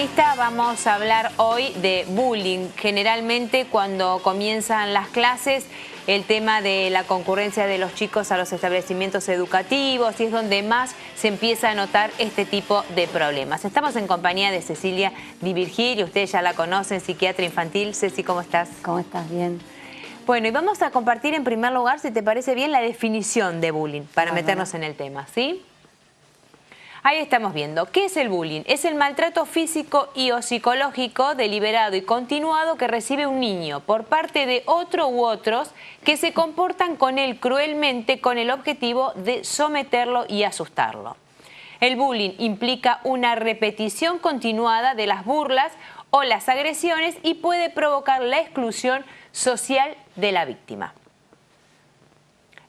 columnista vamos a hablar hoy de bullying. Generalmente cuando comienzan las clases, el tema de la concurrencia de los chicos a los establecimientos educativos, y es donde más se empieza a notar este tipo de problemas. Estamos en compañía de Cecilia Di Virgili, ustedes ya la conocen, psiquiatra infantil. Ceci, ¿cómo estás? ¿Cómo estás? Bien. Bueno, y vamos a compartir en primer lugar, si te parece bien, la definición de bullying, para meternos en el tema, ¿sí? Ahí estamos viendo. ¿Qué es el bullying? Es el maltrato físico y o psicológico deliberado y continuado que recibe un niño por parte de otro u otros que se comportan con él cruelmente con el objetivo de someterlo y asustarlo. El bullying implica una repetición continuada de las burlas o las agresiones y puede provocar la exclusión social de la víctima.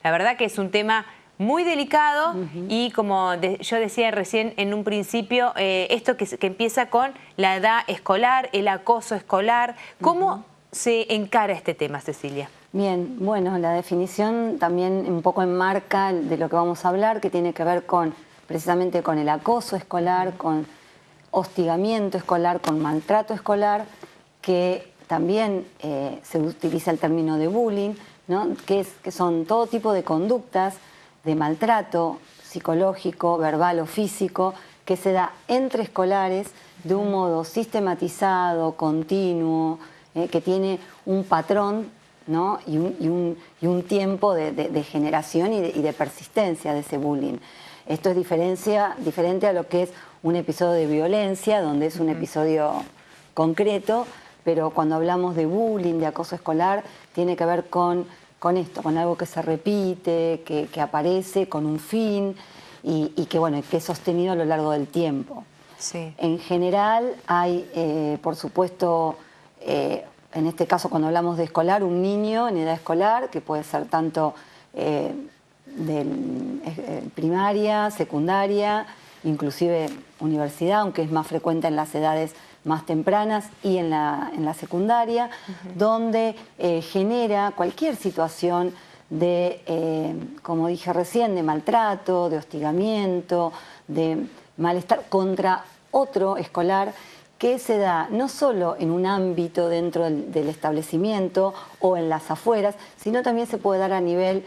La verdad que es un tema muy delicado y como yo decía recién en un principio, esto que empieza con la edad escolar, el acoso escolar. ¿Cómo se encara este tema, Cecilia? Bien, bueno, la definición también un poco enmarca de lo que vamos a hablar, que tiene que ver con precisamente con el acoso escolar, con hostigamiento escolar, con maltrato escolar, que también se utiliza el término de bullying, ¿no? que son todo tipo de conductas de maltrato psicológico, verbal o físico que se da entre escolares de un modo sistematizado, continuo, que tiene un patrón, ¿no? y un tiempo de generación y de persistencia de ese bullying. Esto es diferente a lo que es un episodio de violencia, donde es un episodio concreto, pero cuando hablamos de bullying, de acoso escolar, tiene que ver con esto, con algo que se repite, que aparece con un fin y que, bueno, que es sostenido a lo largo del tiempo. Sí. En general hay, por supuesto, en este caso cuando hablamos de escolar, un niño en edad escolar, que puede ser tanto de primaria, secundaria, inclusive universidad, aunque es más frecuente en las edades más tempranas y en la secundaria, donde genera cualquier situación de, como dije recién, de maltrato, de hostigamiento, de malestar contra otro escolar que se da no solo en un ámbito dentro del establecimiento o en las afueras, sino también se puede dar a nivel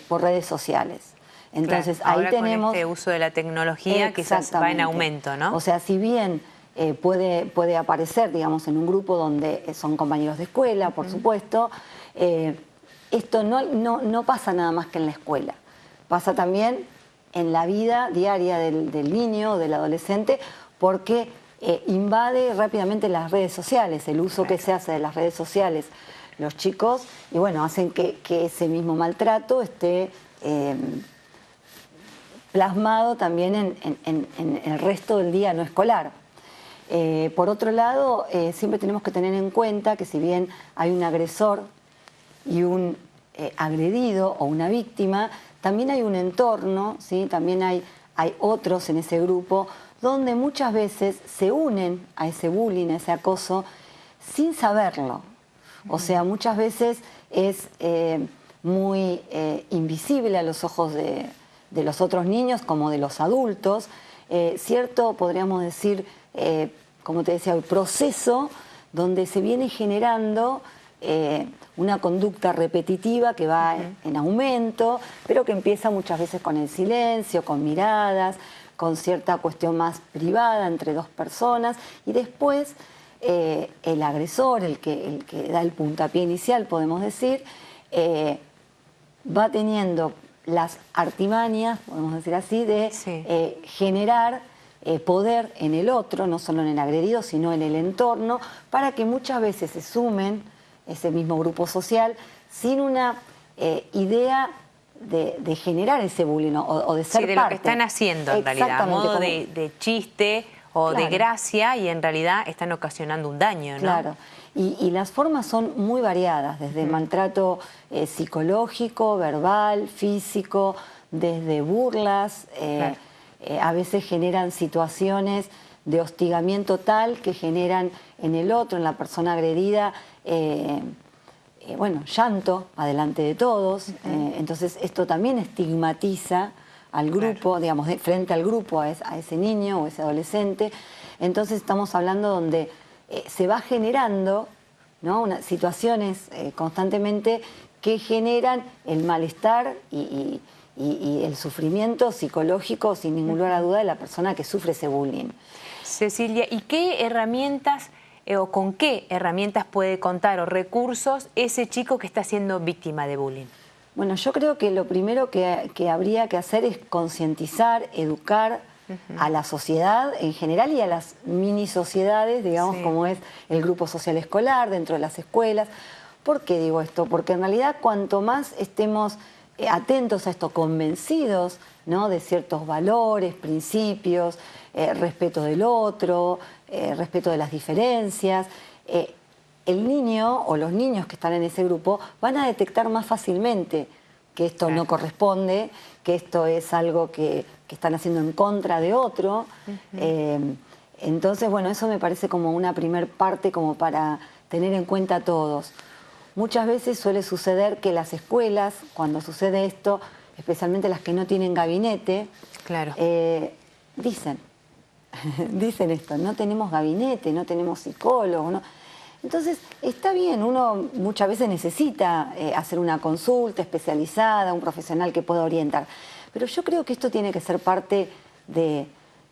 por redes sociales. Entonces, claro, ahí ahora tenemos con este uso de la tecnología quizás va en aumento, ¿no? O sea, si bien puede aparecer, digamos, en un grupo donde son compañeros de escuela, por supuesto, esto no pasa nada más que en la escuela. Pasa también en la vida diaria del niño o del adolescente, porque invade rápidamente las redes sociales, el uso que se hace de las redes sociales los chicos, y bueno, hacen que ese mismo maltrato esté plasmado también en el resto del día no escolar. Por otro lado, siempre tenemos que tener en cuenta que si bien hay un agresor y un agredido o una víctima, también hay un entorno, ¿sí? También hay otros en ese grupo donde muchas veces se unen a ese bullying, a ese acoso, sin saberlo. O sea, muchas veces es muy invisible a los ojos de los otros niños como de los adultos. Cierto, podríamos decir, como te decía, el proceso donde se viene generando una conducta repetitiva que va en aumento, pero que empieza muchas veces con el silencio, con miradas, con cierta cuestión más privada entre dos personas, y después el agresor, el que da el puntapié inicial, podemos decir, va teniendo las artimañas, podemos decir así, de generar poder en el otro, no solo en el agredido, sino en el entorno, para que muchas veces se sumen ese mismo grupo social sin una idea de generar ese bullying o de ser parte. De lo que están haciendo en realidad, a modo de chiste o de gracia, y en realidad están ocasionando un daño, ¿no? Claro. Y las formas son muy variadas, desde maltrato psicológico, verbal, físico, desde burlas, a veces generan situaciones de hostigamiento tal que generan en el otro, en la persona agredida, bueno, llanto adelante de todos. Entonces esto también estigmatiza al grupo, digamos, frente al grupo, a ese niño o ese adolescente. Entonces estamos hablando donde se va generando, ¿no?, situaciones constantemente que generan el malestar y el sufrimiento psicológico, sin ningún lugar a duda, de la persona que sufre ese bullying. Cecilia, ¿y qué herramientas o con qué herramientas puede contar o recursos ese chico que está siendo víctima de bullying? Bueno, yo creo que lo primero que habría que hacer es concientizar, educar a la sociedad en general y a las mini sociedades, digamos, como es el grupo social escolar dentro de las escuelas. ¿Por qué digo esto? Porque en realidad cuanto más estemos atentos a esto, convencidos, ¿no?, de ciertos valores, principios, respeto del otro, respeto de las diferencias, el niño o los niños que están en ese grupo van a detectar más fácilmente que esto no corresponde, que esto es algo que están haciendo en contra de otro. Entonces, bueno, eso me parece como una primer parte como para tener en cuenta a todos. Muchas veces suele suceder que las escuelas, cuando sucede esto, especialmente las que no tienen gabinete, dicen esto: no tenemos gabinete, no tenemos psicólogo, ¿no? Entonces, está bien, uno muchas veces necesita hacer una consulta especializada, un profesional que pueda orientar, pero yo creo que esto tiene que ser parte de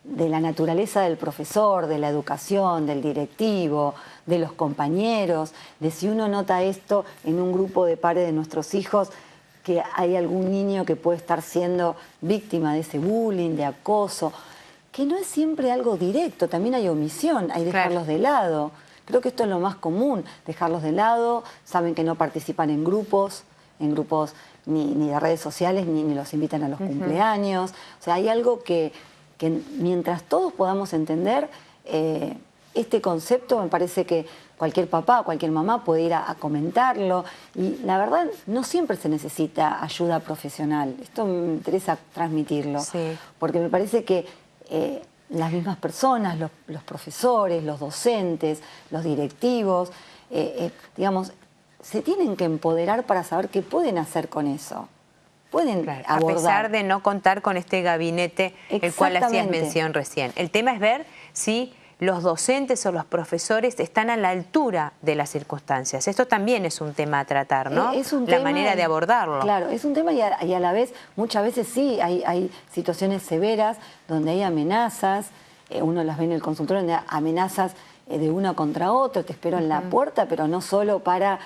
la naturaleza del profesor, de la educación, del directivo, de los compañeros, de si uno nota esto en un grupo de pares de nuestros hijos, que hay algún niño que puede estar siendo víctima de ese bullying, de acoso, que no es siempre algo directo, también hay omisión, hay dejarlos de lado. Creo que esto es lo más común, dejarlos de lado, saben que no participan en grupos ni de redes sociales, ni los invitan a los cumpleaños. O sea, hay algo que mientras todos podamos entender este concepto, me parece que cualquier papá, cualquier mamá puede ir a comentarlo. Y la verdad, no siempre se necesita ayuda profesional. Esto me interesa transmitirlo, porque me parece que las mismas personas, los profesores, los docentes, los directivos, digamos, se tienen que empoderar para saber qué pueden hacer con eso. Pueden abordar. A pesar de no contar con este gabinete, el cual hacías mención recién. El tema es ver si los docentes o los profesores están a la altura de las circunstancias. Esto también es un tema a tratar, ¿no? Es un la tema, manera de abordarlo. Claro, es un tema y a la vez, muchas veces sí, hay situaciones severas donde hay amenazas, uno las ve en el consultorio, donde hay amenazas de uno contra otro, te espero en la puerta, pero no solo para...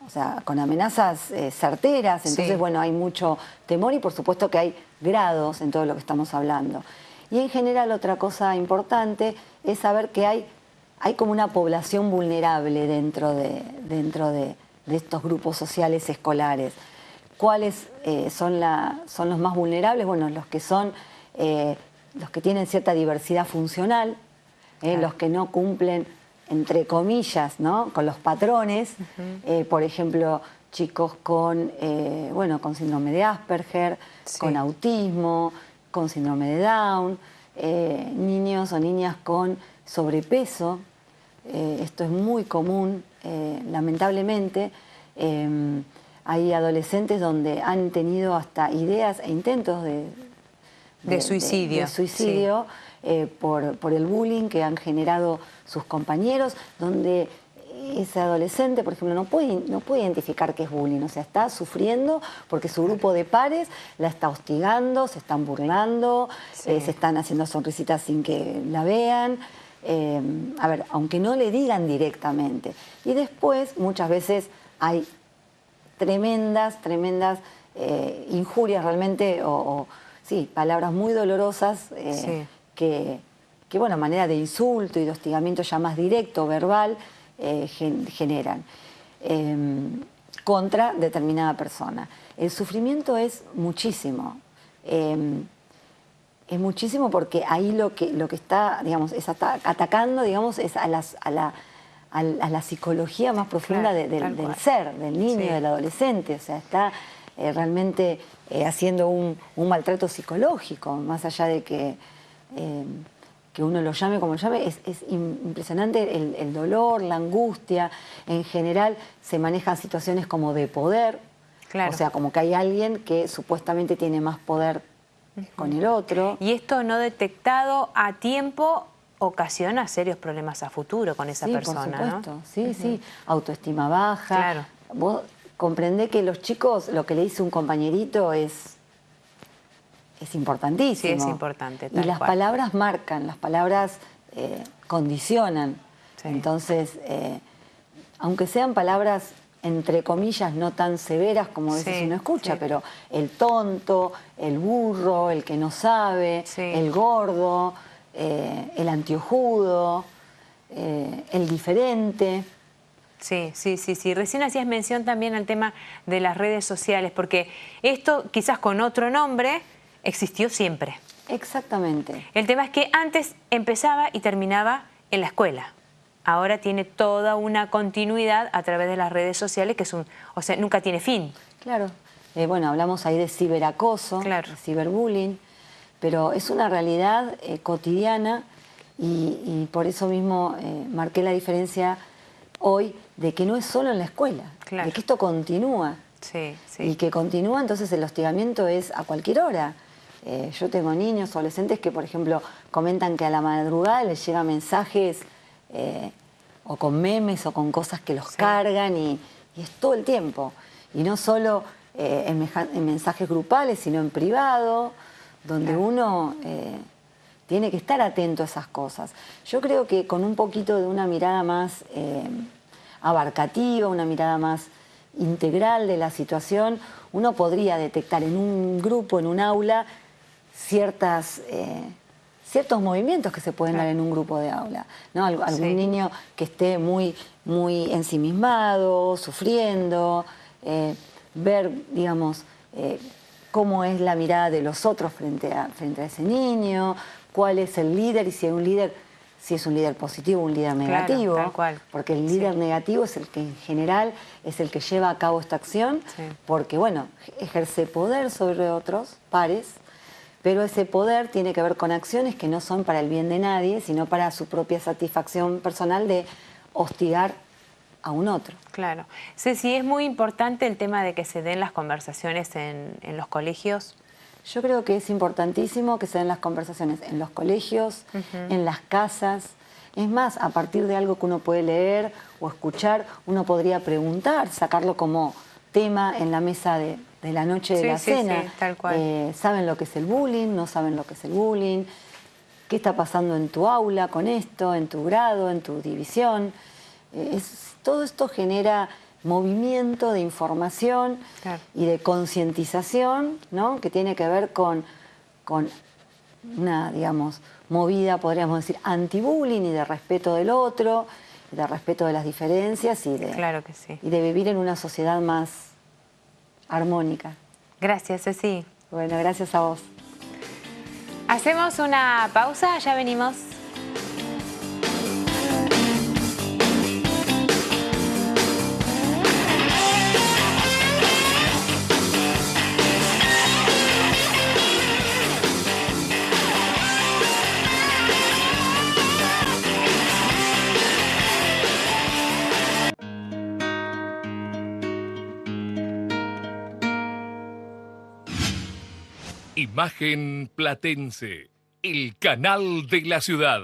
o sea, con amenazas certeras, entonces, bueno, hay mucho temor y por supuesto que hay grados en todo lo que estamos hablando. Y en general otra cosa importante es saber que hay como una población vulnerable dentro de estos grupos sociales escolares. ¿Cuáles son los más vulnerables? Bueno, los que tienen cierta diversidad funcional, los que no cumplen, entre comillas, ¿no?, con los patrones, por ejemplo, chicos con síndrome de Asperger, con autismo, con síndrome de Down, niños o niñas con sobrepeso. Esto es muy común, lamentablemente. Hay adolescentes donde han tenido hasta ideas e intentos de suicidio por el bullying que han generado sus compañeros, donde ese adolescente, por ejemplo, no puede identificar qué es bullying, o sea, está sufriendo porque su grupo de pares la está hostigando, se están burlando, se están haciendo sonrisitas sin que la vean, a ver, aunque no le digan directamente. Y después, muchas veces, hay tremendas injurias realmente, sí, palabras muy dolorosas que, bueno, a manera de insulto y de hostigamiento ya más directo, verbal, generan contra determinada persona. El sufrimiento es muchísimo. Es muchísimo porque ahí lo que está, digamos, atacando, digamos, es a la psicología más profunda del ser, del niño, del adolescente. O sea, está realmente haciendo un maltrato psicológico, más allá de que uno lo llame como lo llame. Es impresionante el dolor, la angustia. En general se manejan situaciones como de poder, o sea, como que hay alguien que supuestamente tiene más poder con el otro. Y esto no detectado a tiempo ocasiona serios problemas a futuro con esa persona, por supuesto. ¿no? Sí, sí. Autoestima baja. Claro. Vos comprendés que los chicos, lo que le dice un compañerito es importantísimo. Sí, es importante. Y las palabras marcan, las palabras condicionan. Sí. Entonces, aunque sean palabras entre comillas no tan severas como a veces uno escucha, pero el tonto, el burro, el que no sabe, el gordo, el antiojudo, el diferente. Sí. Recién hacías mención también al tema de las redes sociales, porque esto quizás con otro nombre existió siempre. Exactamente. El tema es que antes empezaba y terminaba en la escuela. Ahora tiene toda una continuidad a través de las redes sociales que nunca tiene fin. Claro. Bueno, hablamos ahí de ciberacoso, de ciberbullying, pero es una realidad cotidiana y por eso mismo marqué la diferencia hoy de que no es solo en la escuela, de que esto continúa. Y que continúa, entonces el hostigamiento es a cualquier hora. Yo tengo niños, adolescentes que, por ejemplo, comentan que a la madrugada les llegan mensajes o con memes o con cosas que los cargan y es todo el tiempo. Y no solo en mensajes grupales, sino en privado, donde uno tiene que estar atento a esas cosas. Yo creo que con un poquito de una mirada más abarcativa, una mirada más integral de la situación, uno podría detectar en un grupo, en un aula, ciertos movimientos que se pueden dar en un grupo de aula, ¿no? Algún niño que esté muy ensimismado, sufriendo, ver, digamos, cómo es la mirada de los otros frente a ese niño, cuál es el líder y si hay un líder, si es un líder positivo o un líder negativo, tal cual. porque el líder negativo es el que en general es el que lleva a cabo esta acción, porque bueno, ejerce poder sobre otros pares, pero ese poder tiene que ver con acciones que no son para el bien de nadie, sino para su propia satisfacción personal de hostigar a un otro. Claro. Ceci, es muy importante el tema de que se den las conversaciones en los colegios. Yo creo que es importantísimo que se den las conversaciones en los colegios, en las casas. Es más, a partir de algo que uno puede leer o escuchar, uno podría preguntar, sacarlo como tema en la mesa de la noche de la cena. Sí, tal cual. ¿Saben lo que es el bullying? ¿No saben lo que es el bullying? ¿Qué está pasando en tu aula con esto, en tu grado, en tu división? Todo esto genera movimiento de información y de concientización, ¿no? Que tiene que ver con una, digamos, movida, podríamos decir, anti-bullying y de respeto del otro, de respeto de las diferencias y de vivir en una sociedad más armónica. Gracias, Ceci. Bueno, gracias a vos. Hacemos una pausa, ya venimos. Imagen Platense, el canal de la ciudad.